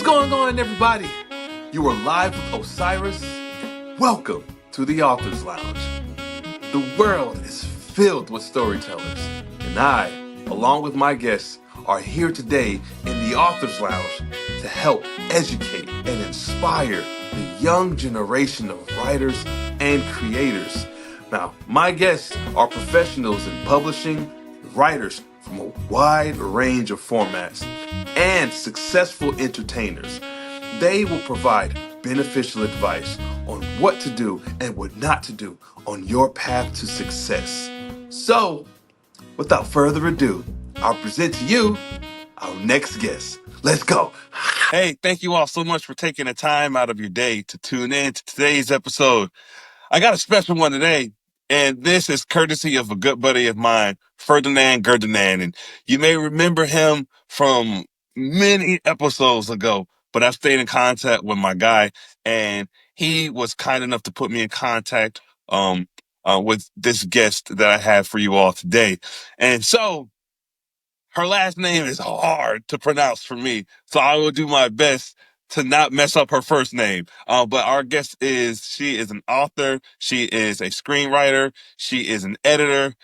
going on, everybody? You are live with Osiris. Welcome to the Author's Lounge. The world is filled with storytellers, and I, along with my guests, are here today in the Author's Lounge to help educate and inspire the young generation of writers and creators. Now, my guests are professionals in publishing, writers from a wide range of formats, and successful entertainers. They will provide beneficial advice on what to do and what not to do on your path to success. So, without further ado, I'll present to you our next guest. Let's go. Hey, thank you all so much for taking the time out of your day to tune in to today's episode. I got a special one today, and this is courtesy of a good buddy of mine, Ferdinand Gerdenan. And you may remember him from many episodes ago, but I've stayed in contact with my guy, and he was kind enough to put me in contact with this guest that I have for you all today. And so her last name is hard to pronounce for me, so I will do my best to not mess up her first name. But our guest she is an author, she is a screenwriter, she is an editor,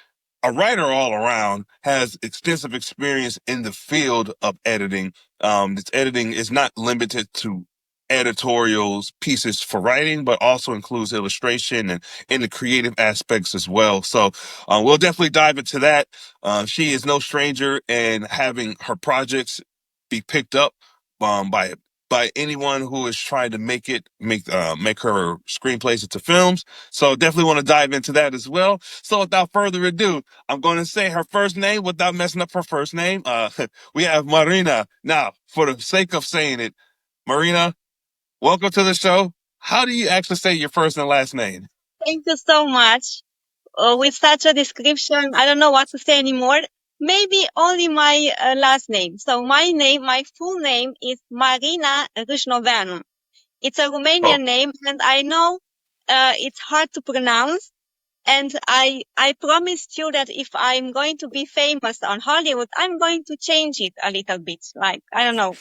a writer all around, has extensive experience in the field of editing. This editing is not limited to editorials, pieces for writing, but also includes illustration and in the creative aspects as well. So we'll definitely dive into that. She is no stranger in having her projects be picked up by anyone who is trying to make her screenplays into films. So definitely want to dive into that as well. So without further ado, I'm going to say her first name without messing up her first name. We have Marina. Now, for the sake of saying it, Marina, welcome to the show. How do you actually say your first and last name? Thank you so much. With such a description, I don't know what to say anymore. Maybe only my last name. So my full name is Marina Rasnoveanu. It's a Oh, Romanian name, and I know it's hard to pronounce. And I promised you that if I'm going to be famous on Hollywood, I'm going to change it a little bit. Like, I don't know.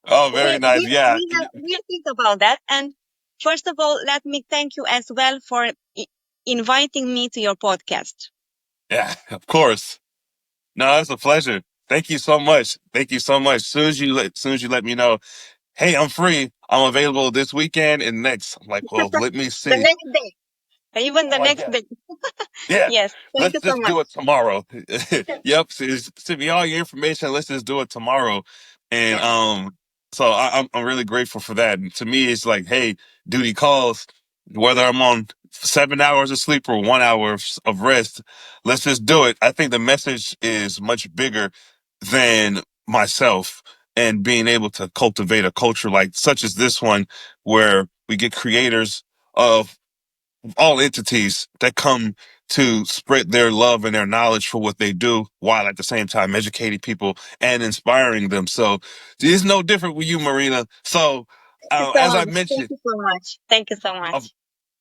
oh, very nice. Yeah. We'll think about that. And first of all, let me thank you as well for inviting me to your podcast. Yeah, of course. No, it's a pleasure. Thank you so much. Thank you so much. Soon as you let me know, hey, I'm free. I'm available this weekend and next. I'm like, well, let me The see. next day, even the I'm like, next yeah. day. Yeah, Yes, thank you let's so just much. do it tomorrow. Yep, send me all your information. Let's just do it tomorrow. And Yes, so I'm really grateful for that. And to me, it's like, hey, duty calls. Whether I'm on 7 hours of sleep or 1 hour of rest, let's just do it. I think the message is much bigger than myself, and being able to cultivate a culture like such as this one, where we get creators of all entities that come to spread their love and their knowledge for what they do, while at the same time educating people and inspiring them. So it's no different with you, Marina. So thank you so as I much. Thank mentioned, you so much. Thank you so of much.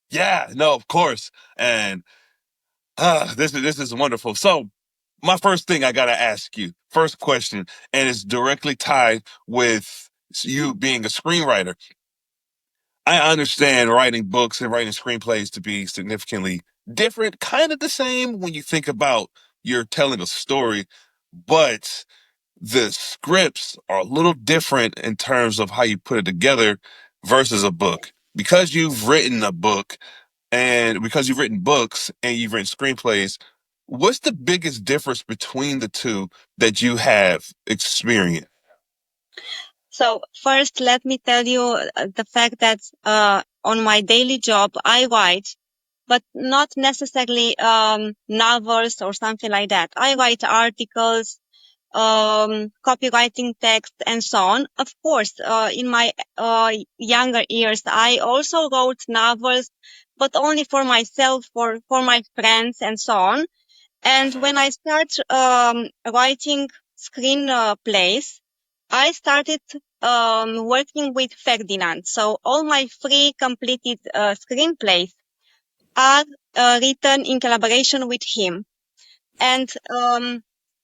yeah, no, of course. And this is wonderful. So my first thing I got to ask you, first question, and it's directly tied with you being a screenwriter. I understand writing books and writing screenplays to be significantly different, kind of the same when you think about you're telling a story, but the scripts are a little different in terms of how you put it together versus a book. Because you've written a book and because you've written books and you've written screenplays, what's the biggest difference between the two that you have experienced? So first, let me tell you the fact that on my daily job, I write, but not necessarily novels or something like that. I write articles, copywriting text, and so on. Of course, in my younger years, I also wrote novels, but only for myself, for my friends, and so on. And when I start writing screenplays, I started working with Ferdinand. So all my three completed screenplays are written in collaboration with him. And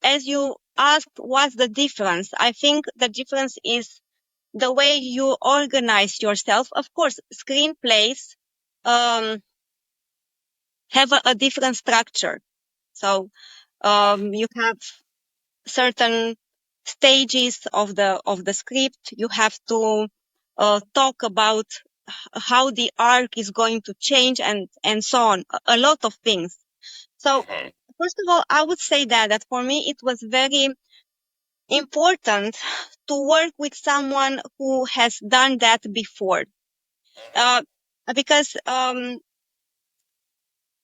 as you asked, what's the difference? I think the difference is the way you organize yourself. Of course, screenplays have a different structure. So you have certain stages of the script. You have to talk about how the arc is going to change and so on. A lot of things. So first of all, I would say that for me it was very important to work with someone who has done that before. Uh, because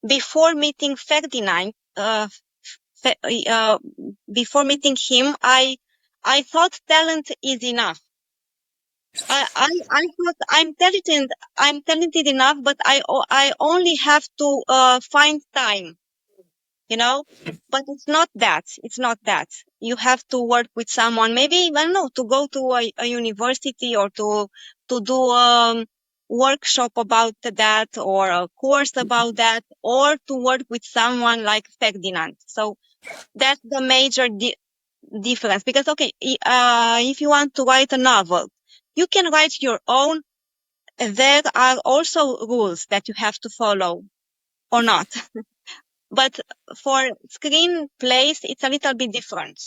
before meeting Ferdinand, Fe- uh, before meeting him, I thought talent is enough. I thought I'm talented enough, but I only have to find time, you know. But it's not that. It's not that. You have to work with someone. Maybe I don't know, to go to a university or to do workshop about that or a course about that, or to work with someone like Ferdinand. So that's the major difference. Because okay, if you want to write a novel, you can write your own. There are also rules that you have to follow or not. But for screenplays, it's a little bit different.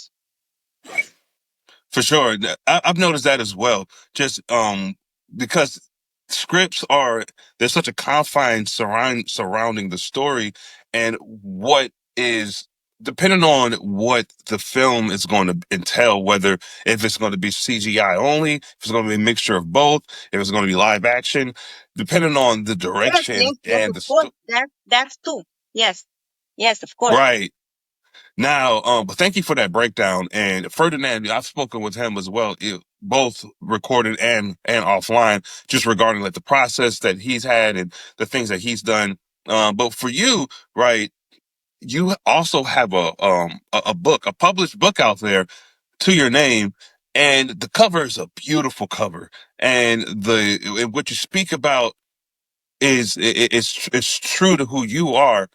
For sure. I've noticed that as well. Just because scripts are there's such a confine surrounding the story and what is depending on what the film is going to entail, whether if it's going to be CGI only, if it's going to be a mixture of both, if it's going to be live action, depending on the Yes, direction yes, yes, and of course. That's too. Yes, yes, of course. right. Now, but thank you for that breakdown. And Ferdinand, I've spoken with him as well, both recorded and offline, just regarding like the process that he's had and the things that he's done. But for you, right, you also have a book, a published book out there to your name, and the cover is a beautiful cover, and what you speak about is true to who you are,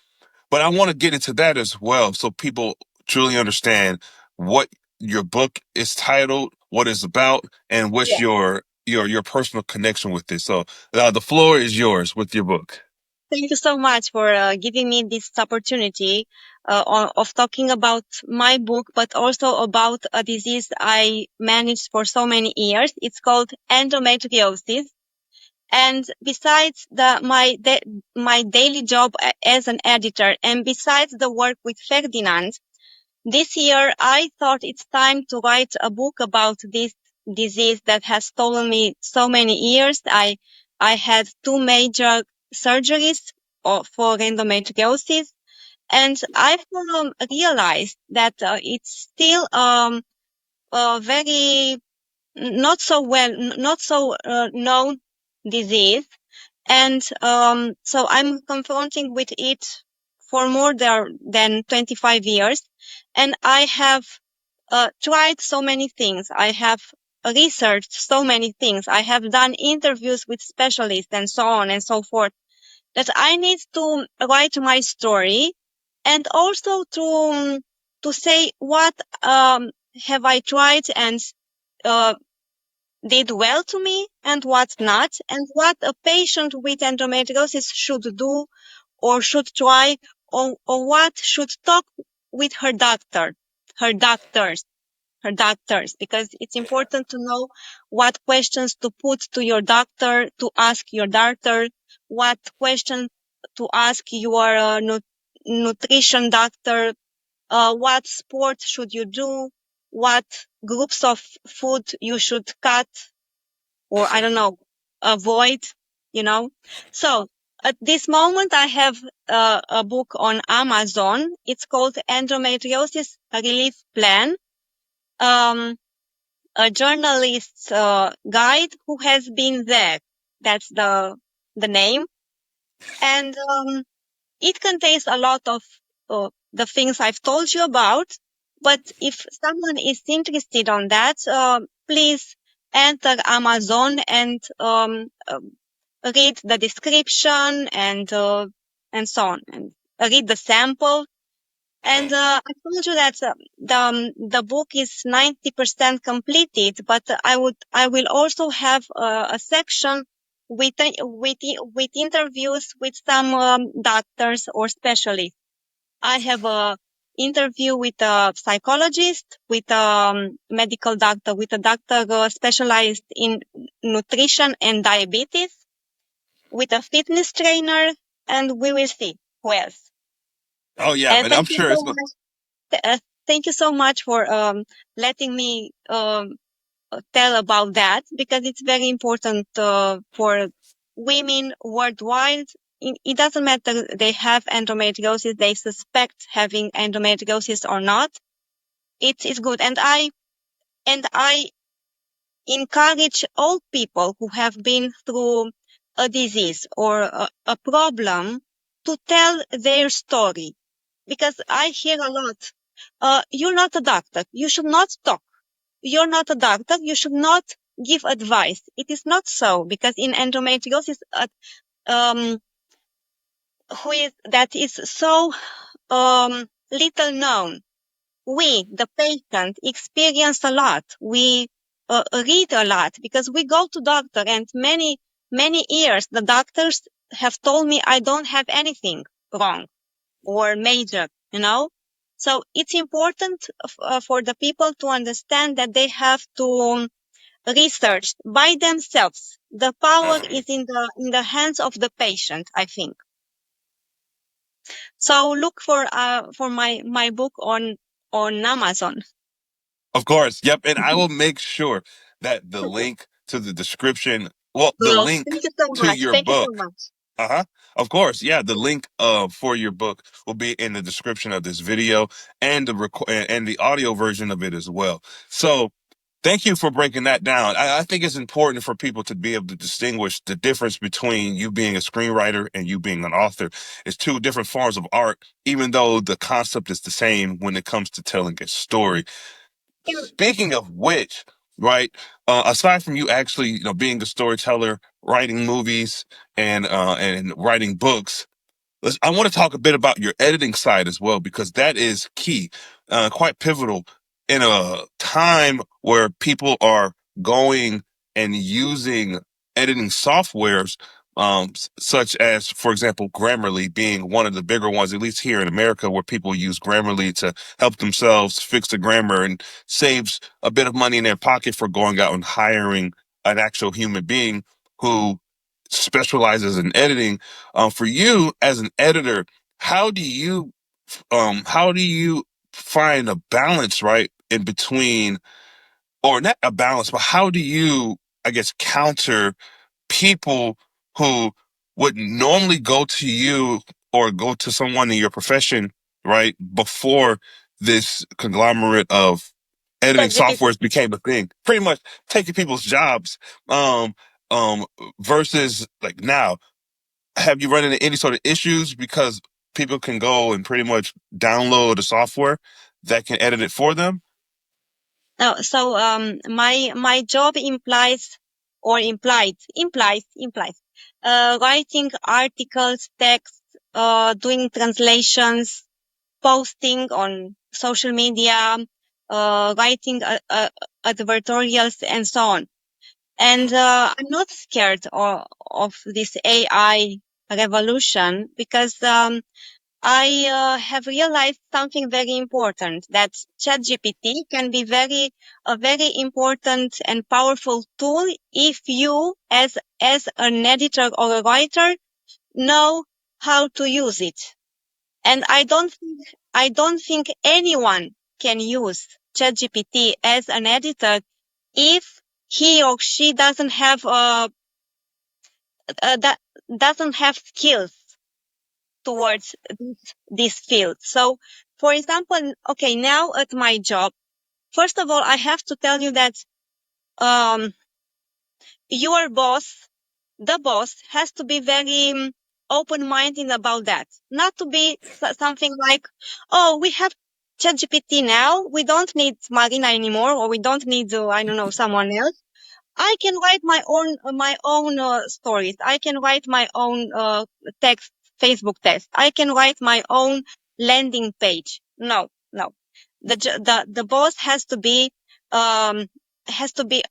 but I want to get into that as well so people truly understand what your book is titled, what it's about, and what's Yeah. your personal connection with it. So the floor is yours with your book. Thank you so much for giving me this opportunity of talking about my book, but also about a disease I managed for so many years. It's called endometriosis. And besides my daily job as an editor, and besides the work with Ferdinand, this year I thought it's time to write a book about this disease that has stolen me so many years. I had two major surgeries for endometriosis, and I've realized that it's still a very not so known disease. And so I'm confronting with it for more than 25 years. And I have tried so many things. I have researched so many things. I have done interviews with specialists and so on and so forth, that I need to write my story, and also to say what have I tried and uh, did well to me and what not, and what a patient with endometriosis should do or should try, or what should talk with her doctors, her doctors, because it's important to know what questions to put to your doctor, to ask your doctor, what question to ask your nutrition doctor, what sport should you do, what groups of food you should cut, or I don't know, avoid, you know. So at this moment, I have a book on Amazon. It's called Endometriosis Relief Plan. Um, a journalist's guide who has been there. That's the name, and it contains a lot of the things I've told you about. But if someone is interested on that, please enter Amazon and read the description and so on, and read the sample. And I told you that the book is 90% completed, but I will also have a section with interviews with some doctors or specialists. I have a interview with a psychologist, with a medical doctor, with a doctor specialized in nutrition and diabetes, with a fitness trainer, and we will see who else. Oh yeah, And and I'm sure it's going. thank you so much for letting me tell about that, because it's very important for women worldwide. It doesn't matter they have endometriosis, they suspect having endometriosis or not. It's good, and I encourage all people who have been through a disease or a problem to tell their story, because I hear a lot. You're not a doctor. You should not talk. You're not a doctor. You should not give advice. It is not so, because in endometriosis, um, that is so little known. We, the patient, experience a lot. We read a lot, because we go to doctor, and many years the doctors have told me I don't have anything wrong or major, you know. So it's important for the people to understand that they have to research by themselves. The power Mhm. is in the hands of the patient, I think. So look for my book on Amazon. Of course, yep, and I will make sure that the link to the description, well, the Well, link thank you so to much. your Thank you so book. much. Uh-huh. Of course. Yeah. The link for your book will be in the description of this video and and the audio version of it as well. So thank you for breaking that down. I think it's important for people to be able to distinguish the difference between you being a screenwriter and you being an author. It's two different forms of art, even though the concept is the same when it comes to telling a story. Speaking of which, right, aside from you actually, being a storyteller, writing movies and writing books, I want to talk a bit about your editing side as well, because that is key, quite pivotal in a time where people are going and using editing softwares, such as, for example, Grammarly being one of the bigger ones, at least here in America, where people use Grammarly to help themselves fix the grammar and saves a bit of money in their pocket for going out and hiring an actual human being who specializes in editing. For you as an editor, how do you how do you find a balance, right, in between, or not a balance, but how do you, I guess, counter people who would normally go to you or go to someone in your profession, right, before this conglomerate of editing ChatGPT. softwares became a thing, pretty much taking people's jobs, um, um, versus like now? Have you run into any sort of issues because people can go and pretty much download a software that can edit it for them? So my job implies writing articles, text, doing translations, posting on social media, writing advertorials, and so on. And I'm not scared of this AI revolution, because I have realized something very important, that ChatGPT can be a very important and powerful tool if you, as an editor or a writer, know how to use it. And I don't think anyone can use ChatGPT as an editor if he or she that doesn't have skills towards this field. So, for example, okay, now at my job, first of all, I have to tell you that um, your boss, the boss, has to be very open-minded about that. Not to be something like, oh, we have ChatGPT now, we don't need Marina anymore, or we don't need, I don't know, someone else. I can write my own stories. I can write my own text, Facebook text. I can write my own landing page. No, no. The boss um, has to be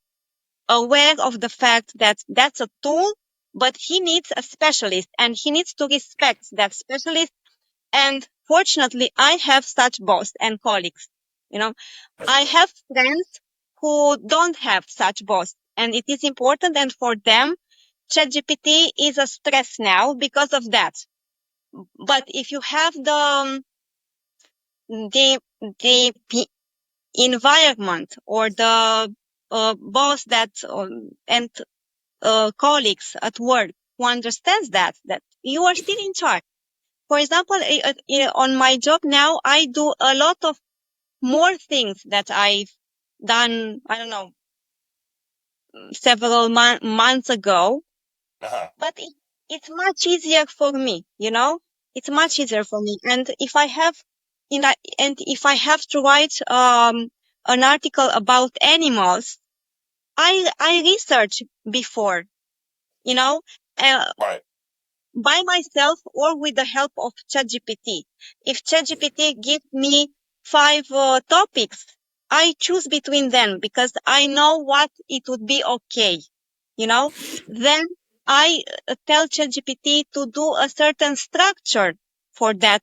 aware of the fact that that's a tool, but he needs a specialist and he needs to respect that specialist. And fortunately, I have such boss and colleagues. You know, That's I great. have friends who don't have such boss, and it is important. And for them, ChatGPT is a stress now because of that. But if you have the environment or the boss that and colleagues at work who understands that you are still in charge. For example, on my job now, I do a lot of more things that I've done, I don't know, several months ago, Uh-huh. but it's much easier for me, you know, it's much easier for me. And if I have to write, an article about animals, I research before, you know, uh, Right. by myself or with the help of ChatGPT. If ChatGPT gives me five topics, I choose between them because I know what it would be okay. You know, then I tell ChatGPT to do a certain structure for that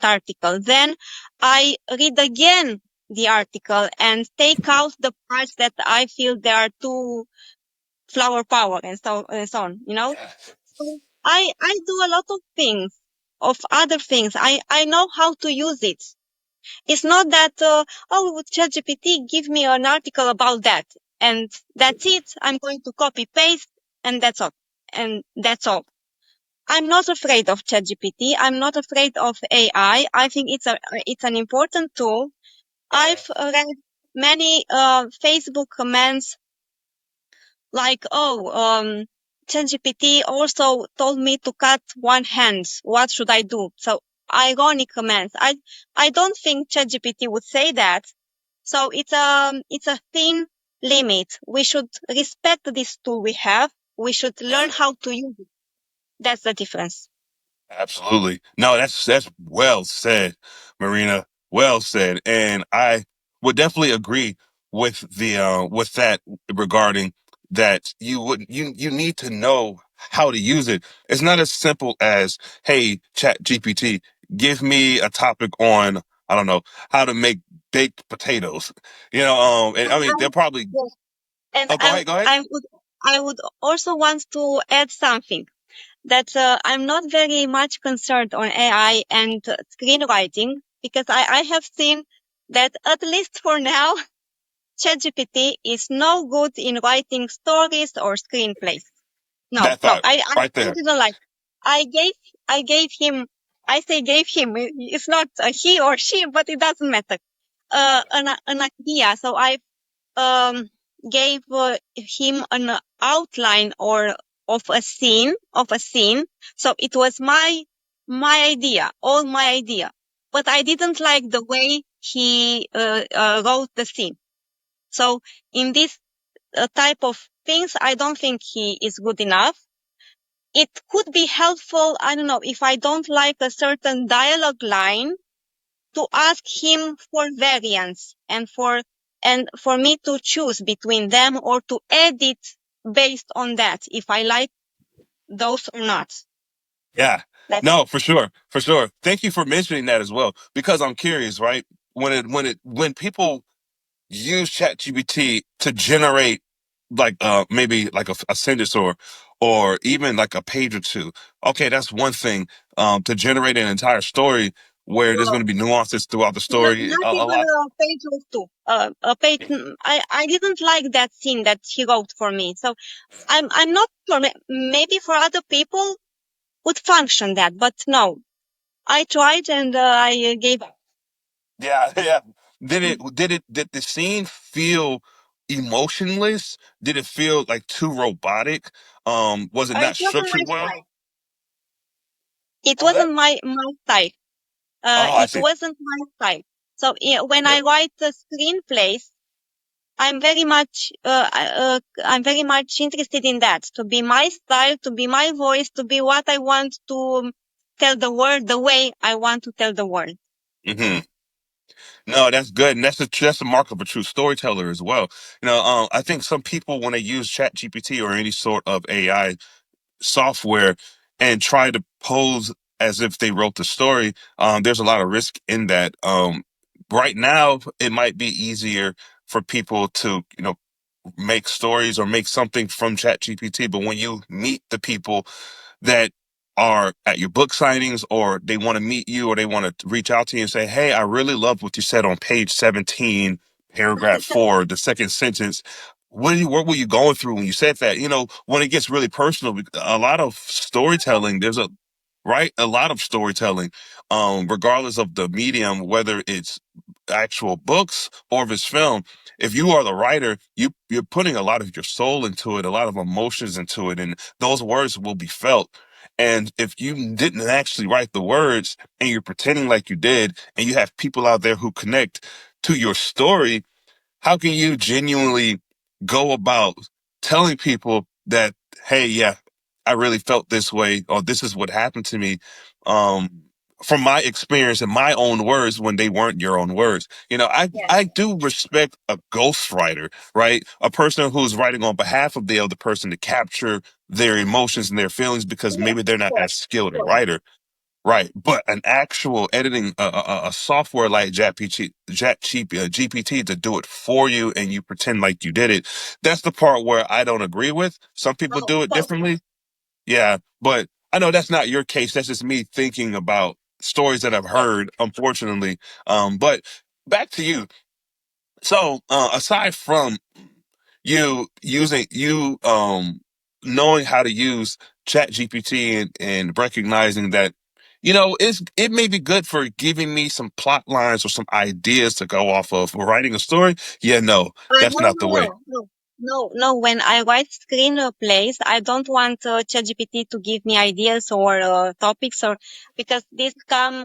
article. Then I read again the article and take out the parts that I feel they are too flower power and so on, you know. Yeah. So I do a lot of things, of other things. I know how to use it. It's not that, oh, would ChatGPT give me an article about that and that's it. I'm going to copy paste and that's all. And that's all. I'm not afraid of ChatGPT. I'm not afraid of AI. I think it's an important tool. Uh-huh. I've read many Facebook comments like, oh, ChatGPT also told me to cut one hand. What should I do? So ironic comments. I don't think ChatGPT would say that. So it's a thin limit. We should respect this tool we have. We should learn Yeah. how to use it. That's the difference. Absolutely. No, that's well said, Marina. Well said. And I would definitely agree with that regarding that you need to know how to use it. It's not as simple as, hey, Chat GPT, give me a topic on, I don't know, how to make baked potatoes. And I mean they're probably Yes. And oh, go ahead, go ahead. I would also want to add something that I'm not very much concerned on AI and screenwriting because I have seen that at least for now, ChatGPT is no good in writing stories or screenplays. No, That no, thought right I there. didn't like. I gave, I gave him, I say gave him. It's not a he or she, but it doesn't matter. An idea. So I um, gave him an outline or of a scene. So it was my idea, all my idea. But I didn't like the way he wrote the scene. So in this type of things, I don't think he is good enough. It could be helpful, I don't know, if I don't like a certain dialogue line, to ask him for variants and for me to choose between them or to edit based on that, if I like those or not. Yeah. That's No, for sure. For sure. Thank you for mentioning that as well. Because I'm curious, right? When people use ChatGPT to generate like maybe like a sentence or even like a page or two. Okay, that's one thing. To generate an entire story where there's uh, going to be nuances throughout the not, story, not a even lot. a page or two. A page. I didn't like that scene that he wrote for me. So I'm not sure. Maybe for other people would function that, but no. I tried and I gave up. Yeah, yeah. Did the scene feel emotionless? Did it feel like too robotic? Was it not It wasn't my structured well? style. It What was that? wasn't my style. Oh, I It see. wasn't my style. So when Yeah. I write the screenplays, I'm very much interested in that, to be my style, to be my voice, to be what I want to. tell the word the way I want to tell the word. Hmm. No, that's good, and that's a mark of a true storyteller as well. I think some people, when they use Chat GPT or any sort of AI software and try to pose as if they wrote the story, there's a lot of risk in that. Right now, it might be easier for people to, make stories or make something from Chat GPT, but when you meet the people that are at your book signings, or they want to meet you, or they want to reach out to you and say, hey, I really love what you said on page 17, paragraph 4, the second sentence. What were you going through when you said that? When it gets really personal, a lot of storytelling, a lot of storytelling, regardless of the medium, whether it's actual books or if it's film. If you are the writer, you're putting a lot of your soul into it, a lot of emotions into it, and those words will be felt. And if you didn't actually write the words and you're pretending like you did, and you have people out there who connect to your story, how can you genuinely go about telling people that, hey, yeah, I really felt this way, or this is what happened to me, um, from my experience and my own words when they weren't your own words? Yes, I do respect a ghostwriter, right? A person who's writing on behalf of the other person to capture their emotions and their feelings, because yes, maybe they're of not course, as of skilled a course. writer. Right, but an actual editing, a software like GPT to do it for you, and you pretend like you did it. That's the part where I don't agree with. Some people No, do it but differently, yeah, but I know that's not your case. That's just me thinking about stories that I've yes. heard, unfortunately. But back to you. So, aside from you knowing how to use Chat GPT, and recognizing that, it may be good for giving me some plot lines or some ideas to go off of for writing a story. Yeah, no, that's No, not the no, way. no, no, no, no. When I write screenplays, I don't want ChatGPT to give me ideas or topics, or because this come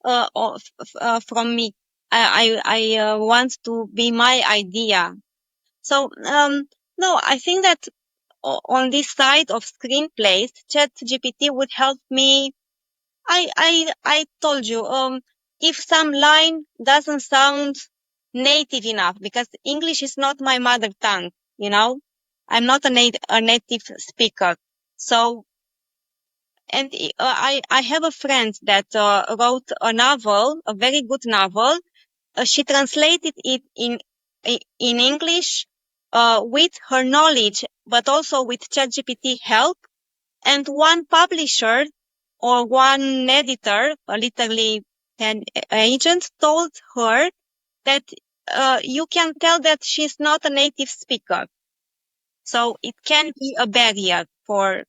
from me. I want to be my idea. So no, I think that on this side of screenplays, ChatGPT would help me. I told you, if some line doesn't sound native enough, because English is not my mother tongue, I'm not a native speaker. So, and I have a friend that wrote a novel, a very good novel. She translated it in English with her knowledge, but also with ChatGPT help. And one publisher or one editor, literally an agent, told her that you can tell that she's not a native speaker. So it can be a barrier for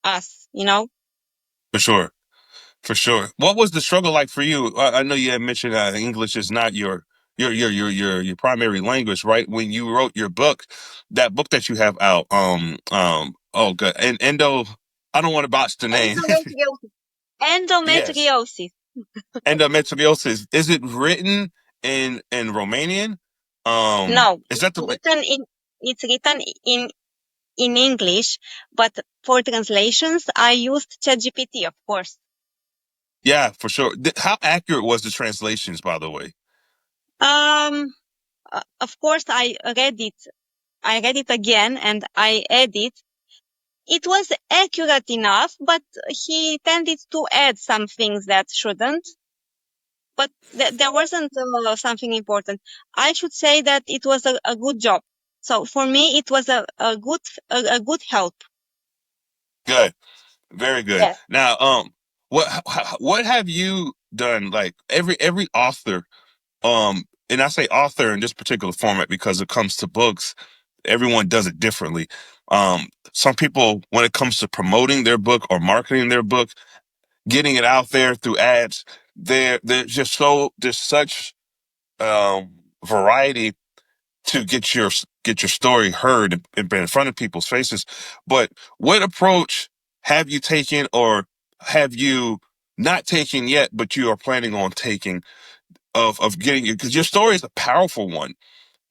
us. For sure. For sure. What was the struggle like for you? I know you had mentioned English is not your primary language, right? When you wrote your book, that book that you have out, oh, good, and I don't want to botch the name. Endometriosis. Yes, Endometriosis. endometriosis. Is it written in Romanian? No, Is that the way? it's written in English, but for translations, I used ChatGPT, of course. Yeah, for sure. How accurate was the translations, by the way? Um, of course, I read it. I read it again and I edit. It was accurate enough, but he tended to add some things that shouldn't. But there wasn't something important. I should say that it was a good job. So for me, it was a good help. Good. Very good. Yes. Now, what have you done? Like every author, and I say author in this particular format because it comes to books, everyone does it differently. Some people, when it comes to promoting their book or marketing their book, getting it out there through ads, there's such um variety to get your story heard and in front of people's faces. But what approach have you taken, or have you not taken yet, but you are planning on taking, of getting it? Because your story is a powerful one,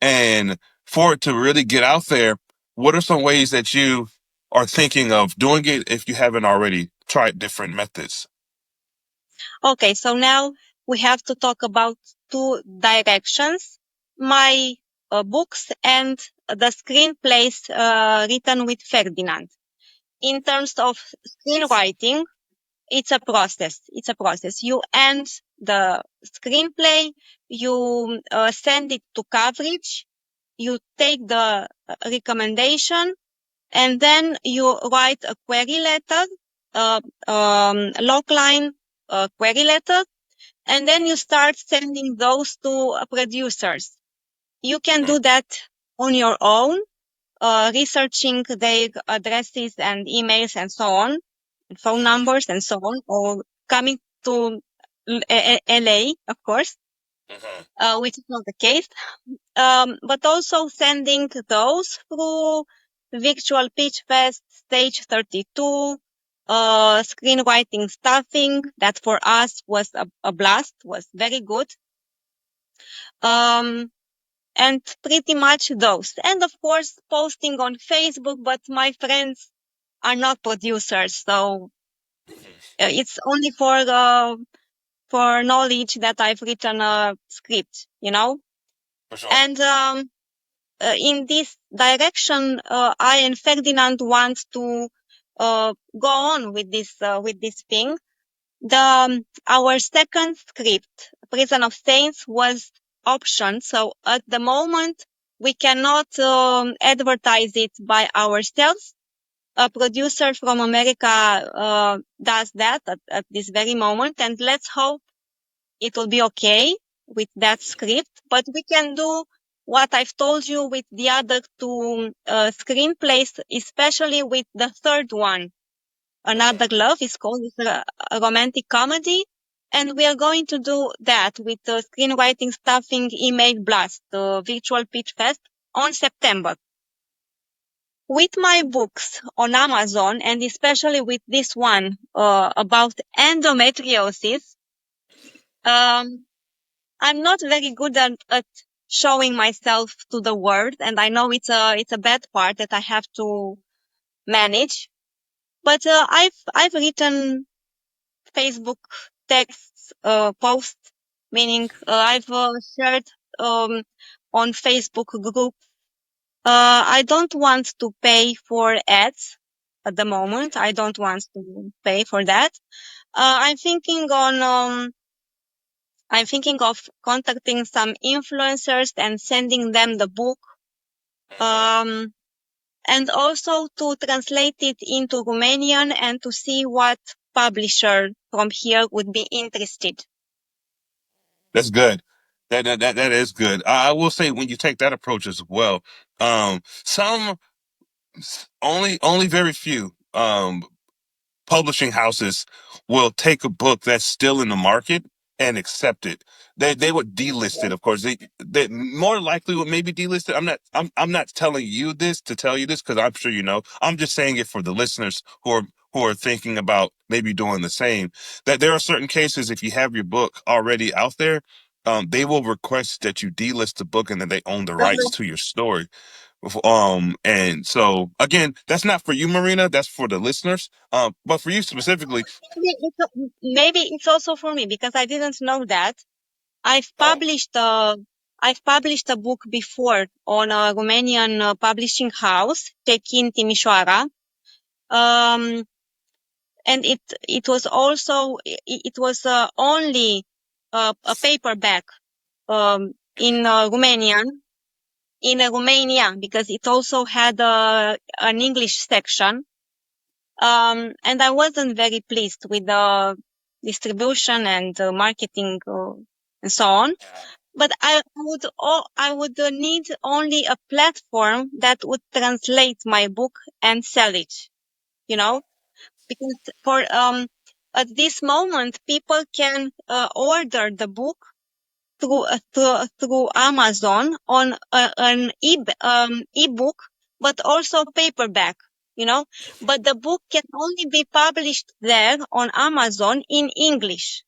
and for it to really get out there, what are some ways that you are thinking of doing it if you haven't already tried different methods? Okay, so now we have to talk about two directions, my books and the screenplays written with Ferdinand. In terms of screenwriting, it's a process. It's a process. You end the screenplay, you send it to coverage, you take the recommendation, and then you write a query letter, logline query letter, and then you start sending those to producers. You can do that on your own, researching their addresses and emails and so on, phone numbers and so on, or coming to LA, of course, which is not the case. But also sending those through Virtual Pitch Fest, Stage 32, screenwriting staffing, that for us was a blast, was very good. And pretty much those. And of course, posting on Facebook, but my friends are not producers, so it's only for knowledge that I've written a script, you know? For sure. And in this direction, I and Ferdinand want to go on with this thing. Our second script, Prison of Saints, was optioned. So at the moment, we cannot advertise it by ourselves. A producer from America does that at this very moment, and let's hope it will be okay with that script. But we can do what I've told you with the other two screenplays, especially with the third one. Another Love is called. It's a romantic comedy. And we are going to do that with the screenwriting staffing email blast, the virtual pitch fest on September. With my books on Amazon, and especially with this one about endometriosis, I'm not very good at showing myself to the world, and I know it's a bad part that I have to manage. But I've written Facebook texts, posts, meaning I've shared on Facebook group. I don't want to pay for ads at the moment. I don't want to pay for that. I'm thinking of contacting some influencers and sending them the book, and also to translate it into Romanian and to see what publisher from here would be interested. That's good. That is good. I will say when you take that approach as well, some only very few publishing houses will take a book that's still in the market and accept it. They would delist it, of course. They more likely would maybe delist it. I'm not telling you this to tell you this because I'm sure you know. I'm just saying it for the listeners who are thinking about maybe doing the same. That there are certain cases if you have your book already out there, they will request that you delist the book and then they own the rights to your story. And so again, that's not for you, Marina. That's for the listeners. But for you specifically. Maybe it's also for me because I didn't know that. I've published a book before on a Romanian publishing house, Tekin Timișoara. And it was also only a paperback in Romanian in Romania because it also had an English section. And I wasn't very pleased with the distribution and marketing and so on. But I would need only a platform that would translate my book and sell it, you know, because for at this moment people can order the book through Amazon on an ebook, but also paperback, you know. But the book can only be published there on Amazon in English.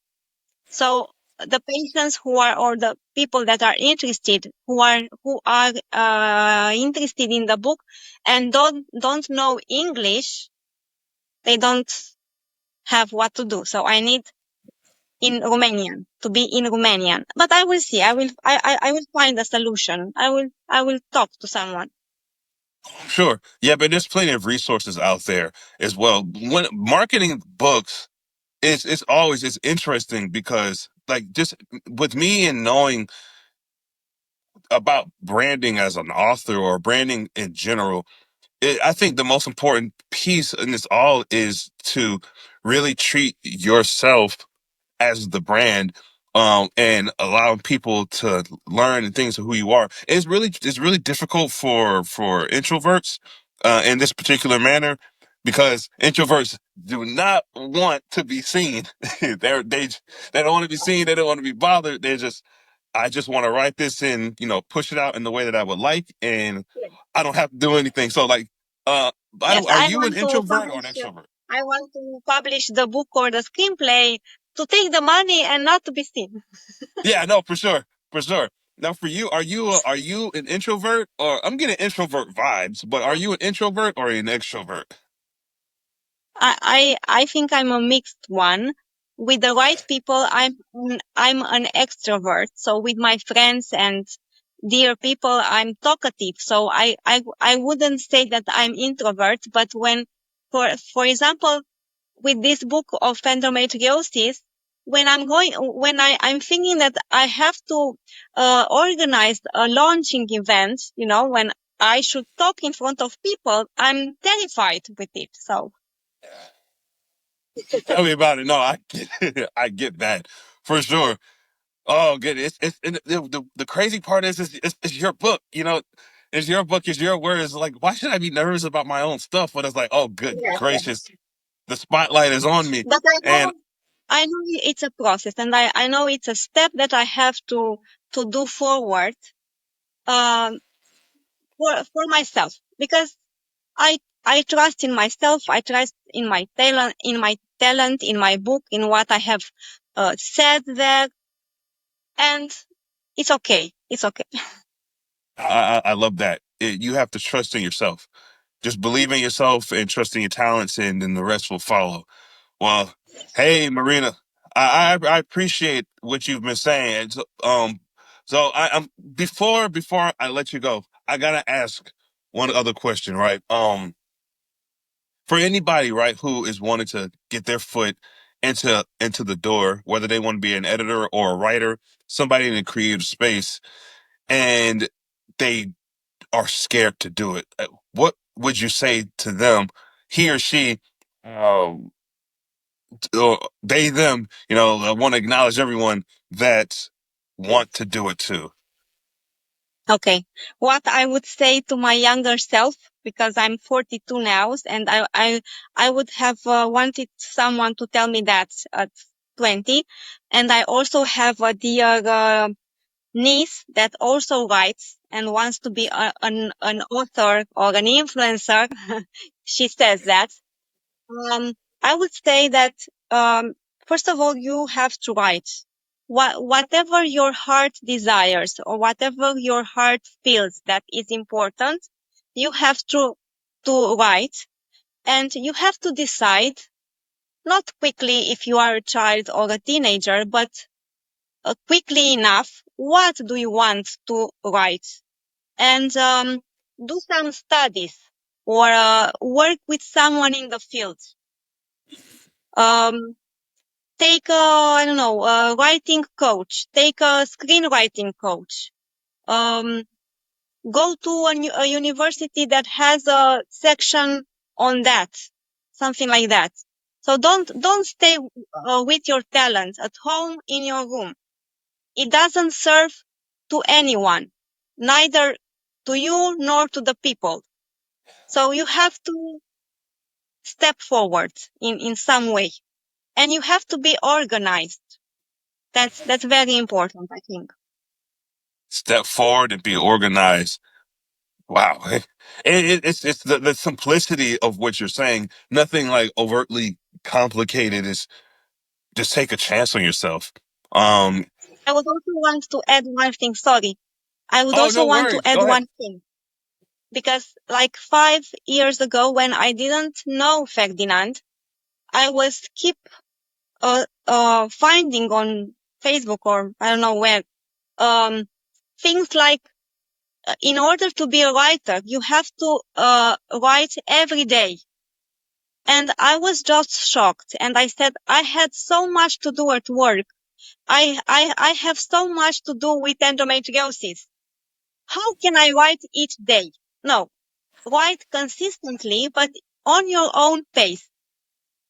So the patients or the people that are interested, who are interested in the book and don't know English, they don't have what to do. So I need in Romanian, to be in Romanian. But I will see. I will find a solution. I will talk to someone. Sure. Yeah, but there's plenty of resources out there as well. When marketing books, it's interesting because like just with me and knowing about branding as an author or branding in general, I think the most important piece in this all is to really treat yourself as the brand, and allowing people to learn and things of who you are. It's really difficult for introverts in this particular manner, because introverts do not want to be seen. They don't want to be seen. They don't want to be bothered. I just want to write this and push it out in the way that I would like, and I don't have to do anything. So like, Yes, are you an introvert or an extrovert? I want to publish the book or the screenplay to take the money and not to be seen. Yeah, no, for sure, for sure. Now, for you, are you an introvert, or I'm getting introvert vibes, but are you an introvert or an extrovert? I think I'm a mixed one. With the right people, I'm an extrovert. So with my friends and dear people, I'm talkative. So I wouldn't say that I'm introvert, but for example, with this book of endometriosis, I'm thinking that I have to organize a launching event, when I should talk in front of people, I'm terrified with it. So Tell me about it. No, I get, I get that for sure. Oh, good. It's and the crazy part is it's your book. It's your book. It's your words. Like, why should I be nervous about my own stuff? But it's like, oh, good yes, yes. gracious, the spotlight is on me, But and I know it's a process, and I know it's a step that I have to do forward, um, for myself, because I trust in myself. I trust in my talent, in my book, in what I have said there, and it's okay. It's okay. I love that. You have to trust in yourself. Just believe in yourself and trust in your talents, and then the rest will follow. Well, hey, Marina, I appreciate what you've been saying. So I'm before I let you go, I gotta ask one other question, right? For anybody, right, who is wanting to get their foot into the door, whether they want to be an editor or a writer, somebody in the creative space, and they are scared to do it, what would you say to them? He or she, um, or they, them, I want to acknowledge everyone that want to do it too. Okay. What I would say to my younger self, because I'm 42 now, and I would have wanted someone to tell me that at 20. And I also have a dear niece that also writes and wants to be an author or an influencer. She says that. I would say that, um, first of all, you have to write. Whatever your heart desires or whatever your heart feels that is important, you have to write, and you have to decide, not quickly if you are a child or a teenager, but quickly enough, what do you want to write? And do some studies or work with someone in the field. Um, Take I don't know, a writing coach, take a screenwriting coach, um, go to a university that has a section on that, something like that. So don't stay with your talent at home in your room. It doesn't serve to anyone, neither to you nor to the people. So you have to step forward in some way, and you have to be organized. That's very important, I think. Step forward and be organized. Wow. It's the simplicity of what you're saying. Nothing like overtly complicated. Is just take a chance on yourself. Um, I would also want to add one thing. Sorry. I would oh, also no want to worries. add Go ahead. one thing, because like 5 years ago, when I didn't know Ferdinand, I was keep finding on Facebook or I don't know where, things like in order to be a writer, you have to write every day. And I was just shocked. And I said, I had so much to do at work. I have so much to do with endometriosis. How can I write each day? No, write consistently, but on your own pace.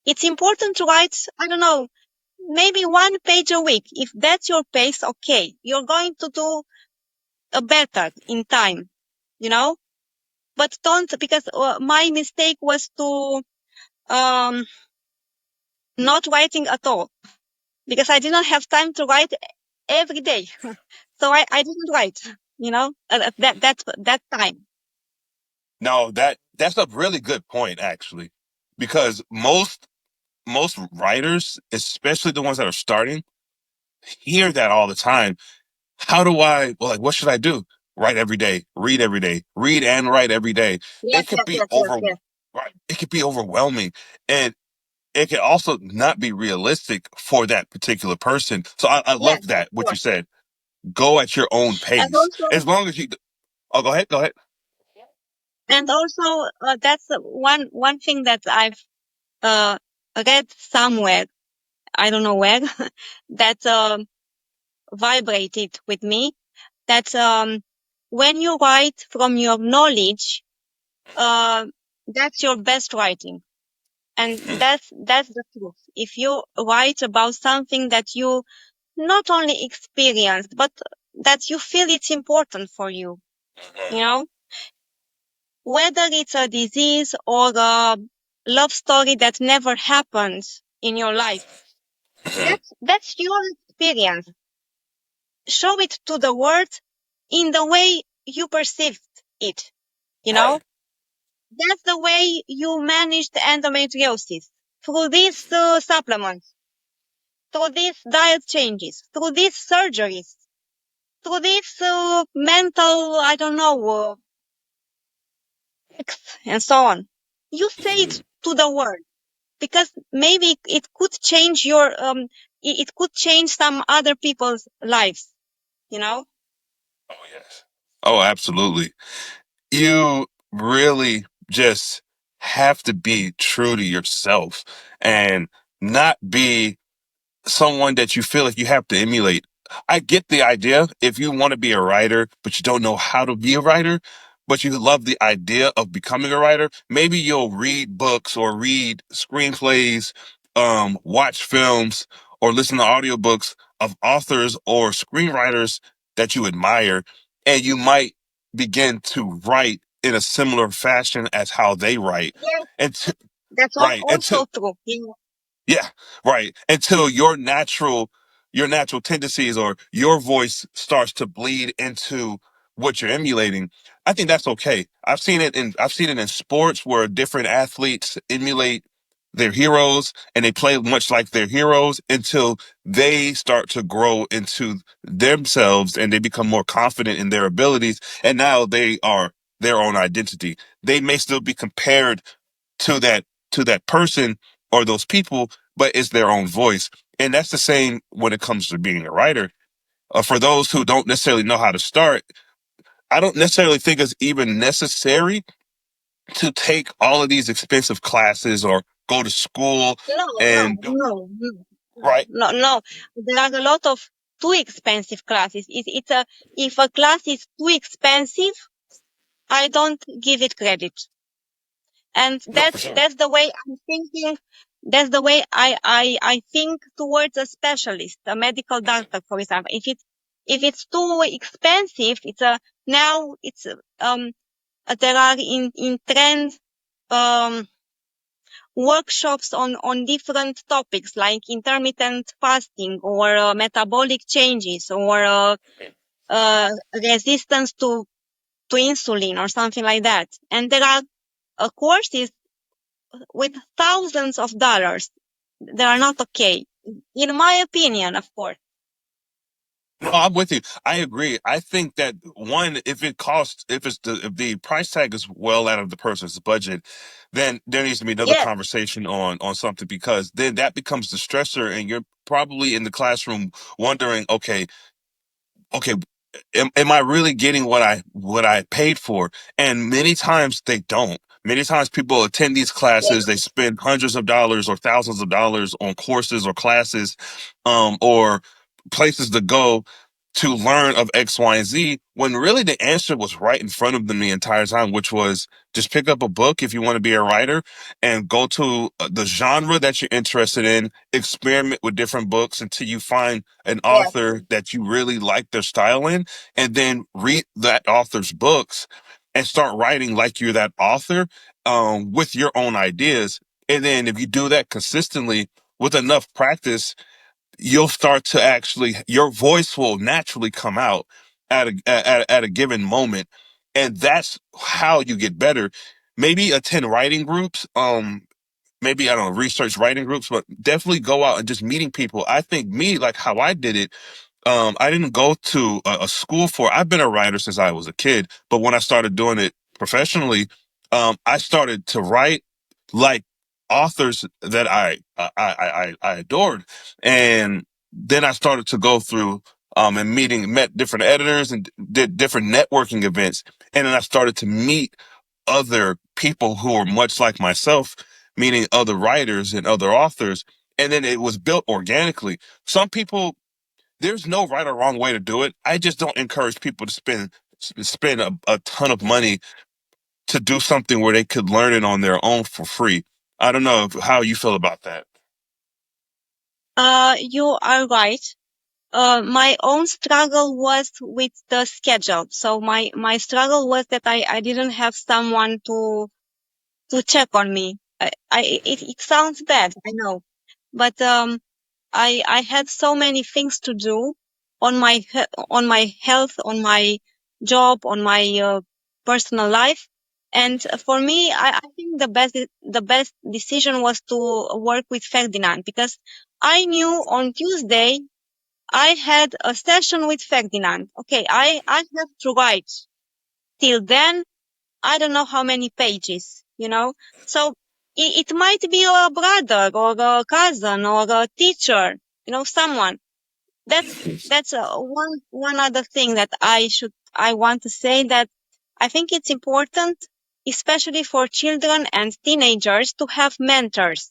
It's important to write, I don't know, maybe 1 page a week. If that's your pace, okay, you're going to do a better in time, you know? But don't, because my mistake was to um, not writing at all, because I didn't have time to write every day. So I didn't write, at that time. No, that's a really good point actually, because most writers, especially the ones that are starting, hear that all the time. How do I, well, like, what should I do? Write every day, read and write every day. Yes, It could yes, be yes, yes, yes. right. It could be overwhelming. And it can also not be realistic for that particular person. So I Yes, love of that, what you course. said. Go at your own And pace. also, As long as you, oh, go ahead. that's one thing that I've uh, read somewhere, I don't know where, that vibrated with me. That when you write from your knowledge, uh, that's your best writing. And that's the truth. If you write about something that you not only experienced, but that you feel it's important for you, you know, whether it's a disease or a love story that never happened in your life, that's your experience. Show it to the world in the way you perceived it, you know? Right. That's the way you managed endometriosis, through these supplements, through these diet changes, through these surgeries, through these mental, I don't know, and so on. You say it to the world, because maybe it could change it could change some other people's lives, you know? Oh, yes. Oh, absolutely. You really just have to be true to yourself and not be someone that you feel like you have to emulate. I get the idea if you want to be a writer, but you don't know how to be a writer, but you love the idea of becoming a writer. Maybe you'll read books or read screenplays, watch films, or listen to audiobooks of authors or screenwriters that you admire, and you might begin to write in a similar fashion as how they write. Yes, And that's right, also true. Yeah. yeah, right. Until your natural tendencies or your voice starts to bleed into what you're emulating. I think that's okay. I've seen it in sports where different athletes emulate their heroes and they play much like their heroes until they start to grow into themselves and they become more confident in their abilities, and now they are their own identity. They may still be compared to that person or those people, but it's their own voice. And that's the same when it comes to being a writer. For those who don't necessarily know how to start, I don't necessarily think it's even necessary to take all of these expensive classes or go to school No, no, and no, no, right. no, no. There are a lot of too expensive classes. If a class is too expensive, I don't give it credit. And No, for sure. that's the way I'm thinking. That's the way I think towards a specialist, a medical doctor, for example. If it's too expensive, now it's there are in trend um workshops on different topics like intermittent fasting or metabolic changes or resistance to insulin or something like that. And there are courses with thousands of dollars. They are not okay, in my opinion, of course. No, I'm with you. I agree. I think that one, if the price tag is well out of the person's budget, then there needs to be another Yes, conversation on something, because then that becomes the stressor, and you're probably in the classroom wondering, okay, am I really getting what I paid for? And many times they don't. Many times people attend these classes, they spend hundreds of dollars or thousands of dollars on courses or classes, or places to go to learn of X, Y, and Z, when really the answer was right in front of them the entire time, which was just pick up a book if you want to be a writer and go to the genre that you're interested in, experiment with different books until you find an yes, author that you really like their style in, and then read that author's books and start writing like you're that author, with your own ideas. And then if you do that consistently with enough practice, you'll start to actually, your voice will naturally come out at a given moment. And that's how you get better. Maybe attend writing groups. Maybe, I don't know, research writing groups, but definitely go out and just meeting people. I think me, like how I did it, I didn't go to a school for. I've been a writer since I was a kid, but when I started doing it professionally, I started to write like authors that I adored, and then I started to go through and met different editors and did different networking events, and then I started to meet other people who were much like myself, meaning other writers and other authors, and then it was built organically. Some people, there's no right or wrong way to do it. I just don't encourage people to spend a ton of money to do something where they could learn it on their own for free. I don't know how you feel about that. you are right. My own struggle was with the schedule. So my struggle was that I didn't have someone to check on me. It sounds bad, I know, but I had so many things to do on on my health, on my job, on my personal life. And for me, I think the best decision was to work with Ferdinand, because I knew on Tuesday I had a session with Ferdinand. Okay, I have to write. Till then, I don't know how many pages, you know? So it might be a brother or a cousin or a teacher, someone. That's one other thing that I want to say, that I think it's important, especially for children and teenagers, to have mentors,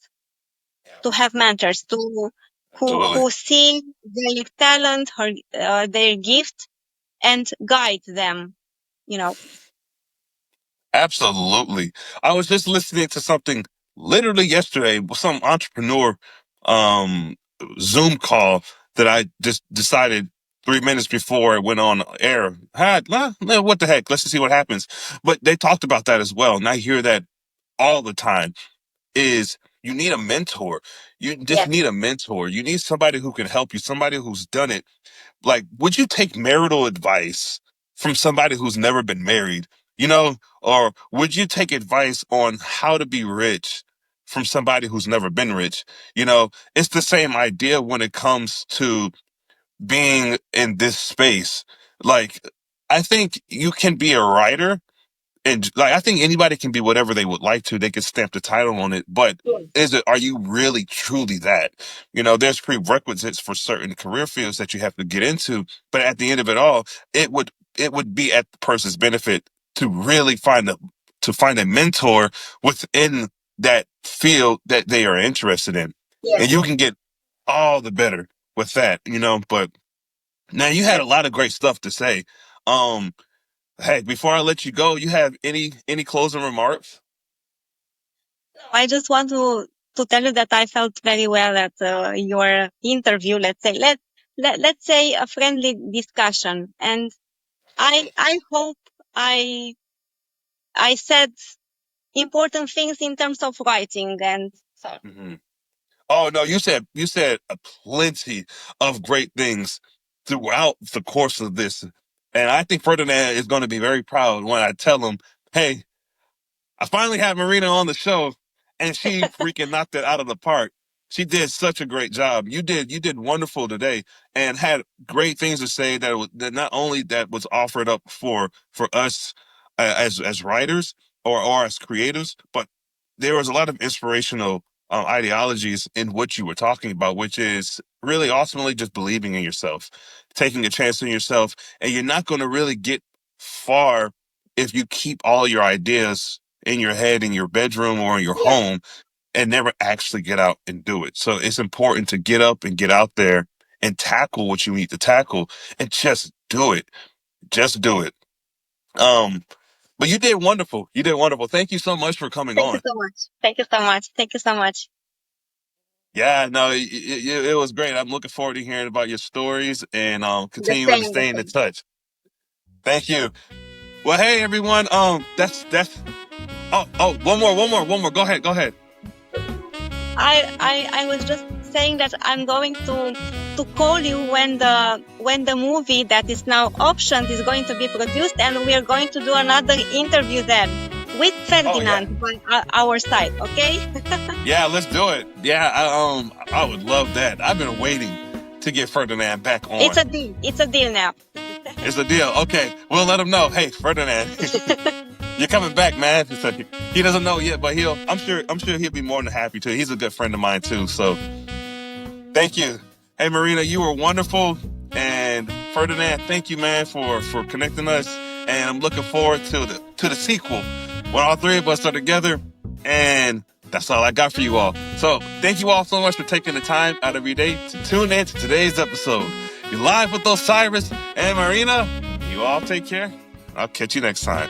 Absolutely. who see their talent, their gift, and guide them, you know. Absolutely. I was just listening to something literally yesterday with some entrepreneur um Zoom call that I just decided 3 minutes before it went on air. What the heck? Let's just see what happens. But they talked about that as well. And I hear that all the time, is you need a mentor. You just Yes, need a mentor. You need somebody who can help you, somebody who's done it. Like, would you take marital advice from somebody who's never been married? You know, or would you take advice on how to be rich from somebody who's never been rich? You know, it's the same idea when it comes to being in this space. Like, I think you can be a writer, and like, I think anybody can be whatever they would like to. They can stamp the title on it, but are you really truly that? You know, there's prerequisites for certain career fields that you have to get into, but at the end of it all, it would be at the person's benefit to really find a mentor within that field that they are interested in. yes. And you can get all the better with that, you know. But now, you had a lot of great stuff to say. Um, Hey, before I let you go, you have any closing remarks? I just want to tell you that I felt very well at your interview. Let's say let's say a friendly discussion, and I hope I I said important things in terms of writing, and so. Hmm. Oh no, you said a plenty of great things throughout the course of this, and I think Ferdinand is going to be very proud when I tell him, "Hey, I finally had Marina on the show, and she freaking knocked it out of the park." She did such a great job. You did wonderful today, and had great things to say that not only that was offered up for us as writers or as creators, but there was a lot of inspirational ideologies in what you were talking about, which is really ultimately just believing in yourself, taking a chance on yourself, and you're not going to really get far if you keep all your ideas in your head, in your bedroom, or in your Yes, home, and never actually get out and do it. So it's important to get up and get out there and tackle what you need to tackle, and just do it. Just do it. Um, but you did wonderful. You did wonderful. Thank you so much for coming thank you on. so much. Thank you so much. Thank you so much. Yeah, no, it was great. I'm looking forward to hearing about your stories and The continuing to same, the stay in same. touch. Thank you. Well, hey everyone. That's one more. Go ahead. I was just saying that I'm going to call you when the movie that is now optioned is going to be produced, and we are going to do another interview then with Oh yeah, Ferdinand by our side. Okay? yeah. Let's do it. Yeah, I would love that. I've been waiting to get Ferdinand back It's on. a deal. It's a deal now. It's a deal. Okay, we'll let him know. Hey, Ferdinand, you're coming back, man. So he doesn't know yet, but I'm sure he'll be more than happy to. He's a good friend of mine too. So thank you. Hey, Marina, you were wonderful. And Ferdinand, thank you, man, for connecting us. And I'm looking forward to the sequel when all three of us are together. And that's all I got for you all. So thank you all so much for taking the time out of your day to tune in to today's episode. You're live with Osiris and Marina. You all take care. I'll catch you next time.